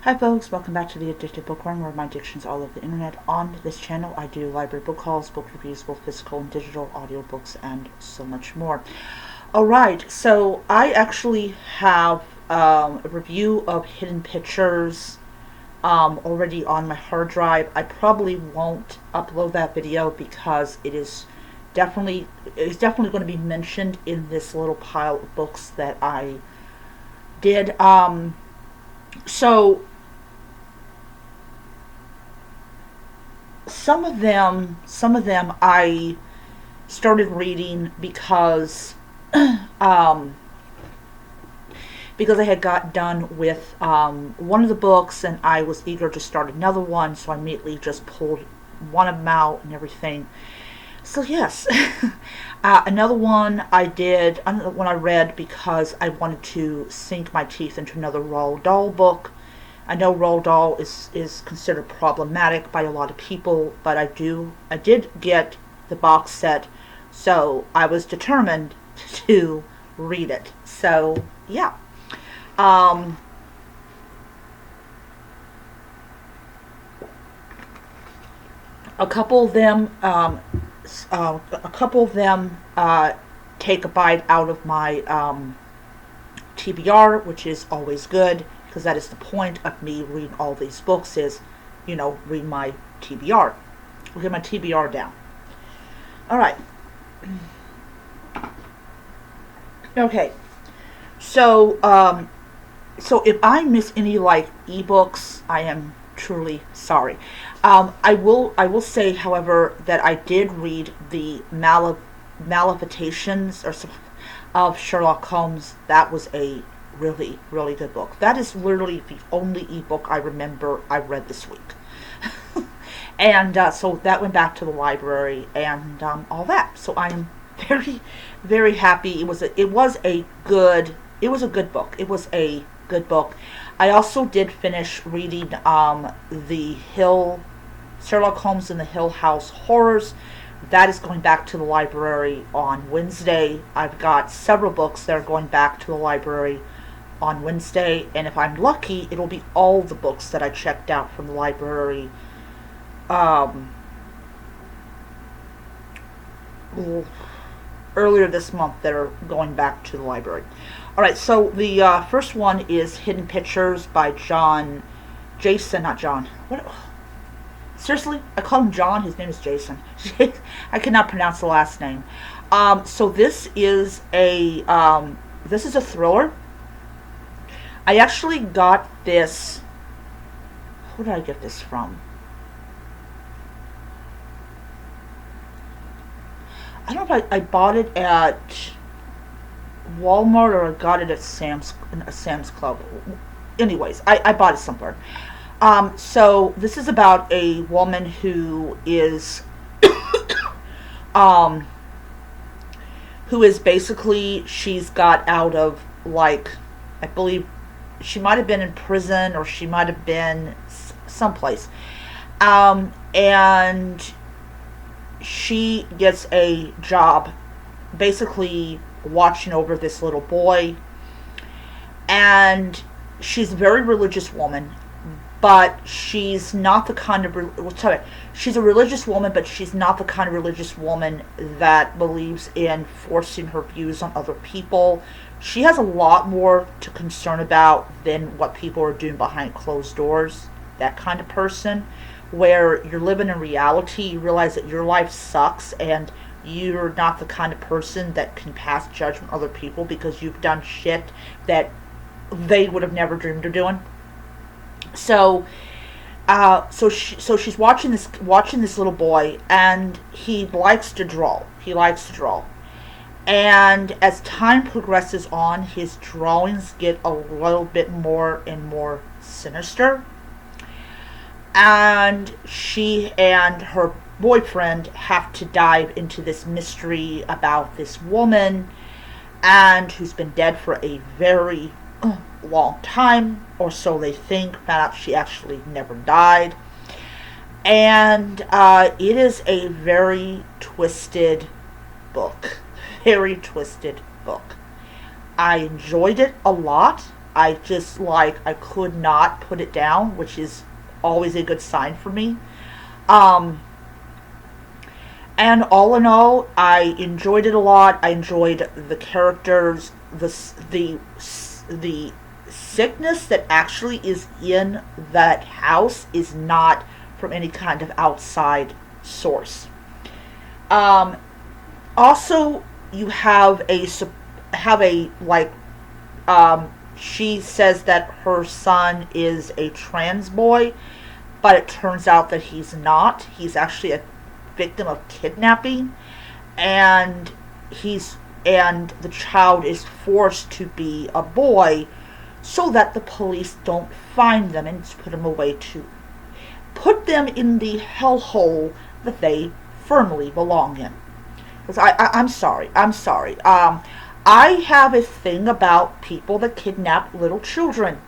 Hi folks, welcome back to the Addictive Bookworm, where my addictions all over the internet. On this channel I do library book hauls, book reviews, both physical and digital, audiobooks, and so much more. Alright, so I actually have a review of Hidden Pictures already on my hard drive. I probably won't upload that video because it's definitely going to be mentioned in this little pile of books that I did. So some of them I started reading because I had got done with one of the books and I was eager to start another one, so I immediately just pulled one of them out and everything. So yes, another one I read because I wanted to sink my teeth into another Roald Dahl book. I know Roald Dahl is considered problematic by a lot of people, but I did get the box set, so I was determined to read it. So yeah. A couple of them take a bite out of my TBR, which is always good, because that is the point of me reading all these books is, read my TBR. We'll get my TBR down. Alright. Okay. So if I miss any, ebooks, I am truly sorry. I will say, however, that I did read the Maledictions of Sherlock Holmes. That was a really, really good book. That is literally the only ebook I remember I read this week. And so that went back to the library and all that. So I am very, very happy. It was a good book. It was a good book. I also did finish reading Sherlock Holmes and the Hill House Horrors. That is going back to the library on Wednesday. I've got several books that are going back to the library on Wednesday, and if I'm lucky, it'll be all the books that I checked out from the library earlier this month that are going back to the library. Alright, so the first one is Hidden Pictures by not John. What? Seriously? I call him John, his name is Jason. I cannot pronounce the last name. So this is a thriller. I actually got this, who did I get this from? I don't know if I bought it at Walmart or I got it at Sam's Club. Anyways, I bought it somewhere. So this is about a woman who is basically, she's got out of, I believe she might have been in prison or she might have been someplace. And she gets a job basically watching over this little boy. And she's a very religious woman, but she's not the kind of she's a religious woman, but she's not the kind of religious woman that believes in forcing her views on other people. She has a lot more to concern about than what people are doing behind closed doors. That kind of person, where you're living in reality, you realize that your life sucks and you're not the kind of person that can pass judgment on other people because you've done shit that they would have never dreamed of doing. So she's watching this little boy, and he likes to draw. And as time progresses on, his drawings get a little bit more and more sinister. And she and her boyfriend have to dive into this mystery about this woman, and who's been dead for a very long time, or so they think. Found out she actually never died. And it is a very twisted book. Very twisted book. I enjoyed it a lot. I just I could not put it down, which is always a good sign for me. Um, and all in all, I enjoyed it a lot. I enjoyed the characters, the sickness that actually is in that house is not from any kind of outside source. Um, Also, you have a she says that her son is a trans boy, but it turns out that he's not. He's actually a victim of kidnapping, and he's and the child is forced to be a boy so that the police don't find them and put them away to put them in the hellhole that they firmly belong in. Because I'm sorry. I'm sorry. I have a thing about people that kidnap little children.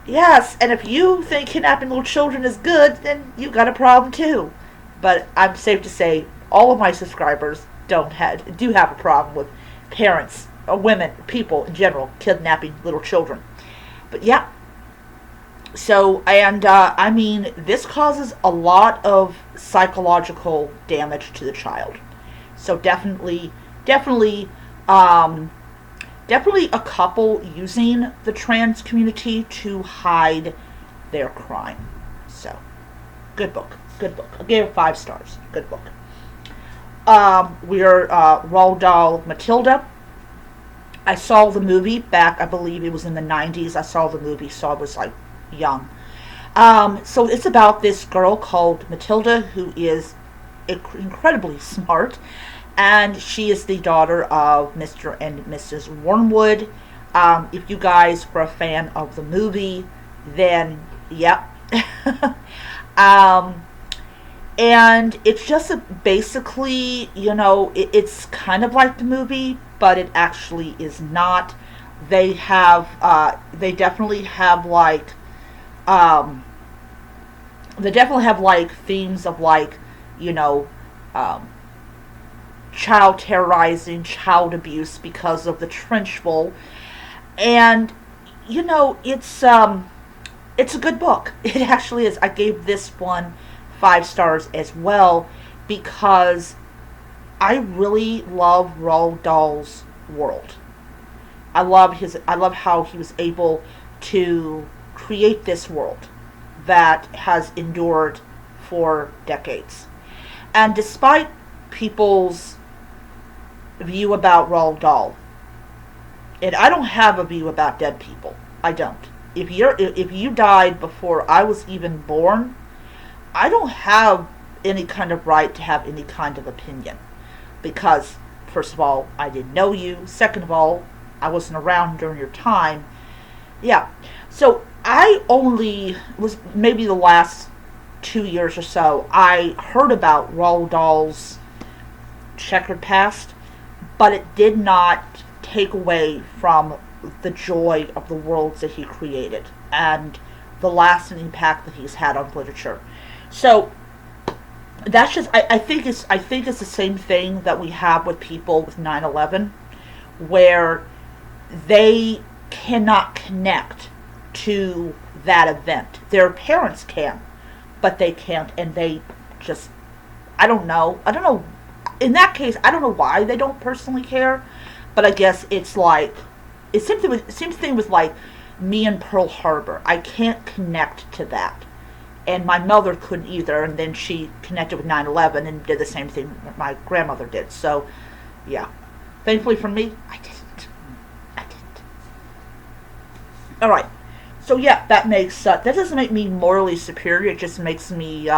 Yes, and if you think kidnapping little children is good, then you got a problem too. But I'm safe to say all of my subscribers do have a problem with parents, or women, people in general, kidnapping little children. But yeah, so, and I mean, this causes a lot of psychological damage to the child. So definitely, um, definitely a couple using the trans community to hide their crime. So, good book, good book. I gave it 5 stars. Good book. We're Roald Dahl Matilda. I saw the movie back, I believe it was in the 90s. I saw the movie, so I was like young. So it's about this girl called Matilda who is incredibly smart, and she is the daughter of Mr. and Mrs. Wormwood. If you guys were a fan of the movie, then yep. um, and it's just basically, it's kind of like the movie, but it actually is not. They definitely have um, themes of you know, um, child terrorizing, child abuse because of the trench bowl, and it's a good book. It actually is. I gave this one 5 stars as well because I really love Roald Dahl's world. I love how he was able to create this world that has endured for decades. And despite people's view about Roald Dahl, and I don't have a view about dead people. I don't. If you died before I was even born, I don't have any kind of right to have any kind of opinion. Because, first of all, I didn't know you. Second of all, I wasn't around during your time. Yeah. So I only was maybe the last 2 years or so, I heard about Roald Dahl's checkered past, but it did not take away from the joy of the worlds that he created and the lasting impact that he's had on literature. So that's just I think it's the same thing that we have with people with 9/11, where they cannot connect to that event. Their parents can, but they can't, and they just I don't know. In that case, I don't know why they don't personally care, but I guess it's same thing with me and Pearl Harbor. I can't connect to that. And my mother couldn't either, and then she connected with 9/11 and did the same thing that my grandmother did. So, yeah. Thankfully for me, I didn't. Alright. So, yeah, that doesn't make me morally superior. It just makes me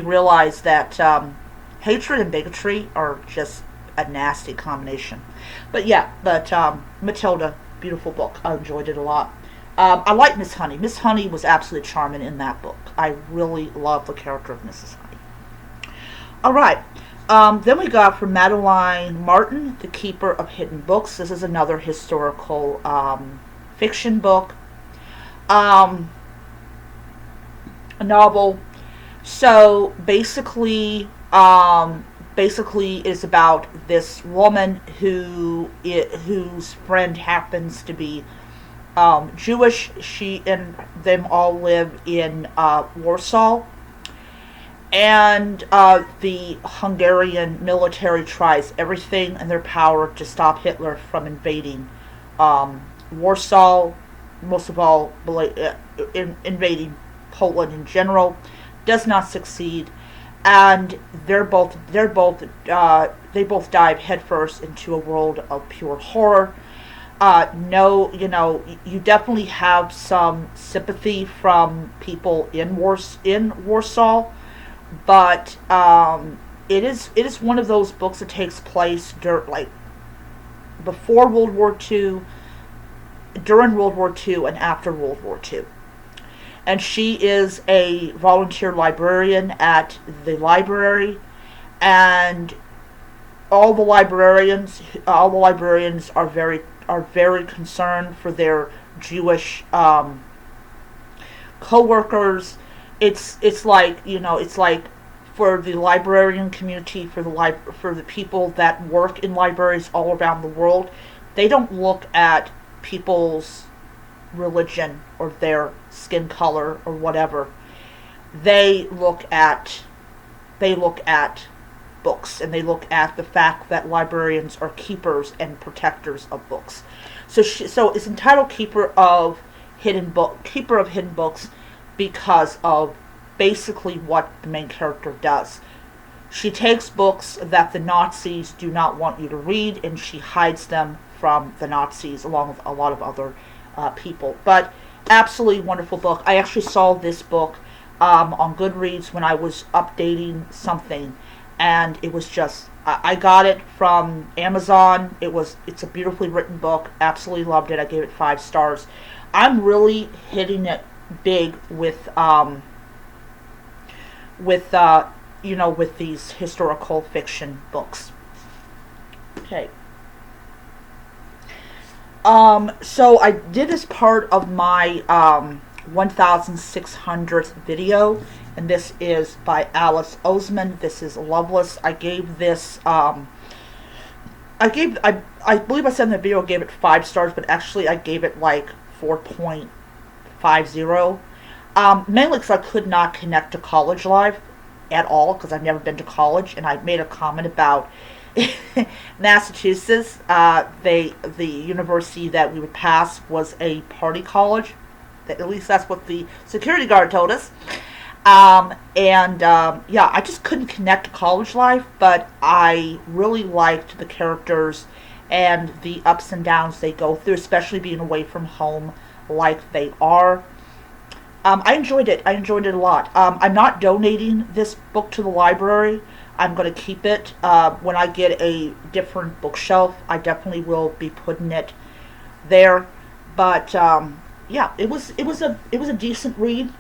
realize that hatred and bigotry are just a nasty combination. But, yeah, Matilda, beautiful book. I enjoyed it a lot. I like Miss Honey. Miss Honey was absolutely charming in that book. I really love the character of Mrs. Honey. Alright. Then we got from Madeline Martin, The Keeper of Hidden Books. This is another historical fiction book. A novel. So, basically, basically it's about this woman whose friend happens to be Jewish. She and them all live in Warsaw, and the Hungarian military tries everything in their power to stop Hitler from invading Warsaw, most of all invading Poland in general. Does not succeed, and they both dive headfirst into a world of pure horror. No, you definitely have some sympathy from people in Warsaw, but it is one of those books that takes place like before World War II, during World War II, and after World War II. And she is a volunteer librarian at the library, and all the librarians are very concerned for their Jewish co-workers. It's like for the librarian community, for the people that work in libraries all around the world, they don't look at people's religion or their skin color or whatever. They look at books, and they look at the fact that librarians are keepers and protectors of books. So it's entitled Keeper of Hidden Books because of basically what the main character does. She takes books that the Nazis do not want you to read, and she hides them from the Nazis along with a lot of other people. But absolutely wonderful book. I actually saw this book on Goodreads when I was updating something, and it was just, I got it from Amazon. It's a beautifully written book. Absolutely loved it. I gave it 5 stars. I'm really hitting it big with these historical fiction books. Okay. So I did as part of my 1600th video, and this is by Alice Oseman. This is Loveless. I gave this, I believe I said in the video I gave it 5 stars, but actually I gave it like 4.50. Mainly because I could not connect to college life at all, because I've never been to college, and I made a comment about Massachusetts. The university that we would pass was a party college. At least that's what the security guard told us. I just couldn't connect to college life, but I really liked the characters and the ups and downs they go through, especially being away from home like they are. I enjoyed it. I enjoyed it a lot. I'm not donating this book to the library. I'm going to keep it. When I get a different bookshelf, I definitely will be putting it there. But it was a decent read.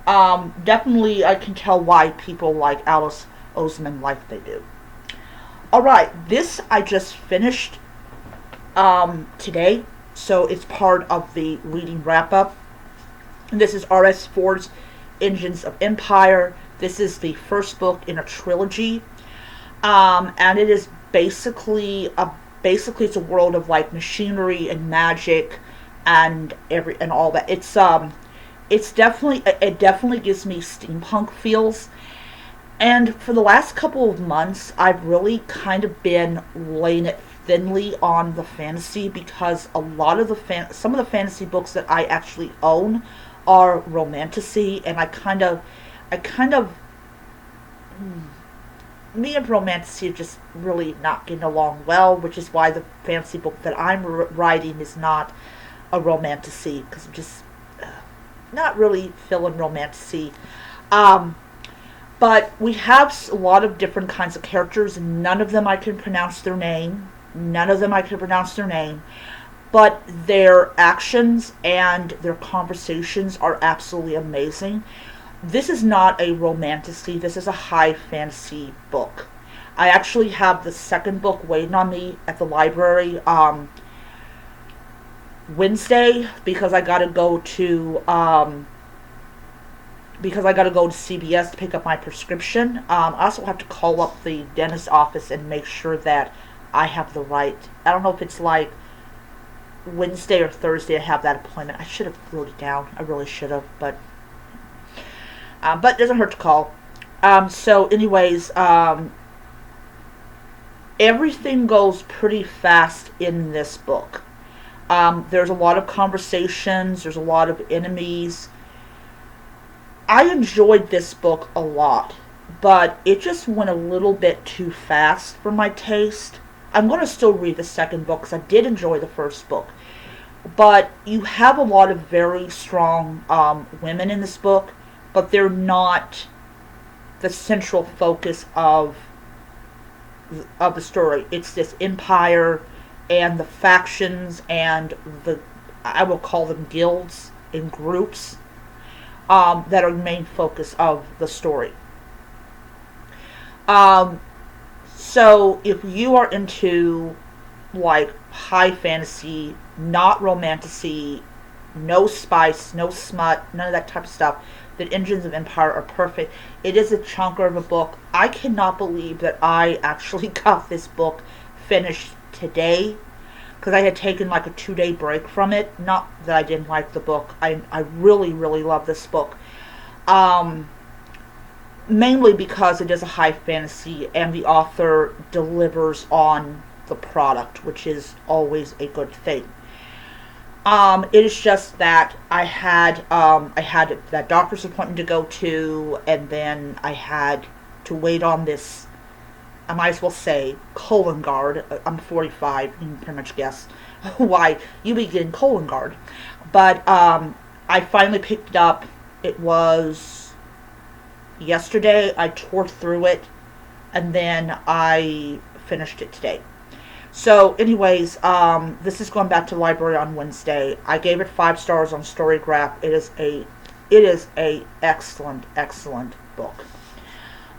Definitely, I can tell why people like Alice Oseman like they do. All right, this I just finished today, so it's part of the reading wrap up. And this is R.S. Ford's Engines of Empire. This is the first book in a trilogy, and it is basically it's a world of like machinery and magic and all that. It definitely gives me steampunk feels. And for the last couple of months, I've really kind of been laying it thinly on the fantasy, because a lot of some of the fantasy books that I actually own are romantasy, and I kind of me and romantasy are just really not getting along well, which is why the fantasy book that I'm writing is not a romantasy, because I'm just not really feeling romantasy. But we have a lot of different kinds of characters, and none of them I can pronounce their name. But their actions and their conversations are absolutely amazing. This is not a romantasy. This is a high fantasy book. I actually have the second book waiting on me at the library Wednesday, because I gotta go to because I got to go to CVS to pick up my prescription. I also have to call up the dentist office and make sure that I have the right. I don't know if it's like Wednesday or Thursday I have that appointment. I should have wrote it down. I really should have, but it doesn't hurt to call. So anyways, everything goes pretty fast in this book. There's a lot of conversations. There's a lot of enemies. I enjoyed this book a lot, but it just went a little bit too fast for my taste. I'm going to still read the second book because I did enjoy the first book. But you have a lot of very strong women in this book, but they're not the central focus of the story. It's this empire and the factions and I will call them guilds and groups that are the main focus of the story. So if you are into like high fantasy, not romantasy, no spice, no smut, none of that type of stuff, the Engines of Empire are perfect. It is a chunker of a book. I cannot believe that I actually got this book finished today, because I had taken like a 2-day break from it. Not that I didn't like the book. I really, really love this book. Mainly because it is a high fantasy and the author delivers on the product, which is always a good thing. It is just that I had that doctor's appointment to go to, and then I had to wait on this, I might as well say, colon guard. I'm 45, you can pretty much guess why you be getting colon guard. But I finally picked it up. It was yesterday. I tore through it, and then I finished it today. So anyways, this is going back to the library on Wednesday. I gave it 5 stars on Storygraph. It is a excellent book.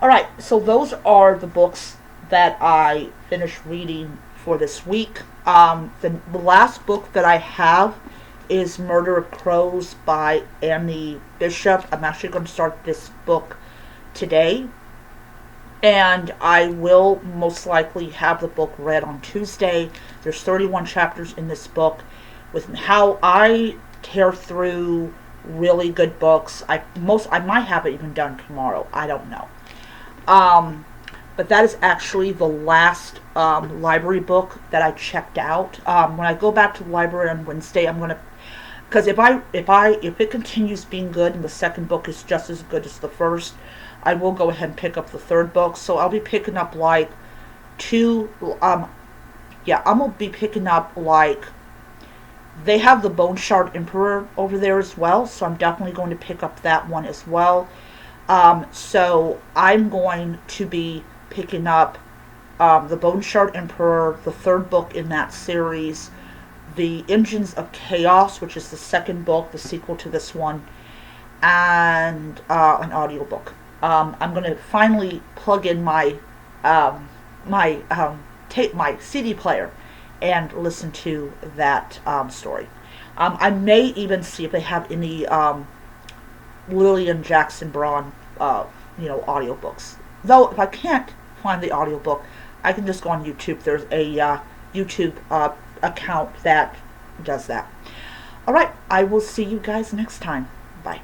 Alright, so those are the books that I finished reading for this week. The last book that I have is Murder of Crows by Annie Bishop. I'm actually going to start this book today. And I will most likely have the book read on Tuesday. There's 31 chapters in this book. With how I tear through really good books, I might have it even done tomorrow. I don't know. But that is actually the last library book that I checked out. When I go back to the library on Wednesday, I'm gonna, because if it continues being good and the second book is just as good as the first, I will go ahead and pick up the third book. So I'll be picking up like I'm gonna be picking up like, they have the Bone Shard Emperor over there as well, so I'm definitely going to pick up that one as well. So I'm going to be picking up the Bone Shard Emperor, the third book in that series, the Engines of Chaos, which is the second book, the sequel to this one, and an audiobook. I'm going to finally plug in my my CD player and listen to that story. I may even see if they have any Lillian Jackson Braun audiobooks. Though if I can't find the audiobook, I can just go on YouTube. There's a YouTube account that does that. Alright, I will see you guys next time. Bye.